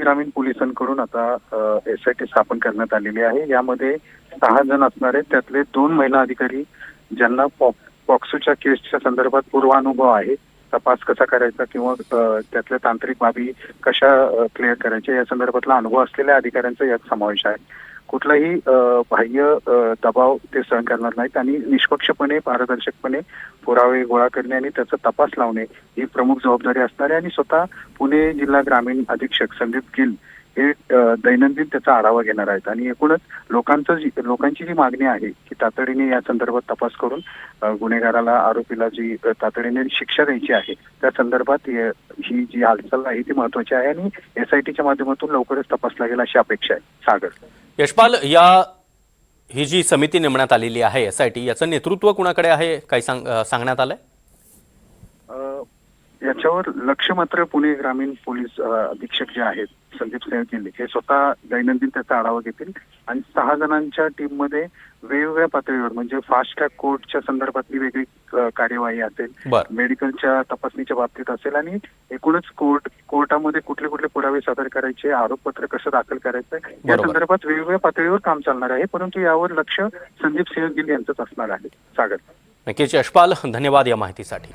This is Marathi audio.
ग्रामीण पोलिसांकडून आता SIT स्थापन करण्यात आलेली आहे। यामध्ये 6 जण असणार आहेत, त्यातले 2 महिला अधिकारी ज्यांना पॉक्सोच्या केसच्या संदर्भात पूर्वानुभव आहे, तपास कसा करायचा किंवा त्यातल्या तांत्रिक बाबी कशा क्लिअर करायच्या या संदर्भातला अनुभव असलेल्या अधिकाऱ्यांचा यात समावेश आहे। कुठलाही बाह्य दबाव ते सहन करणार नाहीत आणि निष्पक्षपणे पारदर्शकपणे पुरावे गोळा करणे आणि त्याचा तपास लावणे ही प्रमुख जबाबदारी असणार आहे। आणि स्वतः पुणे जिल्हा ग्रामीण अधीक्षक संदीप गिल हे दैनंदिन त्याचा आढावा घेणार आहेत आणि एकूणच लोकांची जी मागणी आहे की तातडीने या संदर्भात तपास करून गुन्हेगाराला आरोपीला जी तातडीने शिक्षा द्यायची आहे त्या संदर्भात ही जी हालचाल आहे ती महत्वाची आहे आणि SITच्या माध्यमातून लवकरच तपास लागेल अशी अपेक्षा आहे। सागर यशपाल, ही जी समिती नेमण्यात आलेली आहे SIT, याचं नेतृत्व कुणाकडे आहे, काही सांगण्यात आलंय? याच्यावर लक्ष मात्र पुणे ग्रामीण पोलीस अधीक्षक जे आहेत संदीप सिंह गिल हे स्वतः दैनंदिन त्याचा आढावा घेतील आणि 6 जणांच्या टीम मध्ये वेगवेगळ्या पातळीवर म्हणजे फास्ट ट्रॅक कोर्टच्या संदर्भातली वेगळी कार्यवाही असेल, मेडिकलच्या तपासणीच्या बाबतीत असेल आणि एकूणच कोर्टामध्ये कुठले कुठले पुरावे सादर करायचे, आरोपपत्र कसं दाखल करायचं या संदर्भात वेगवेगळ्या पातळीवर काम चालणार आहे। परंतु यावर लक्ष संदीप सिंह गिल यांचंच असणार आहे। सागर, नक्कीच यशपाल, धन्यवाद या माहितीसाठी।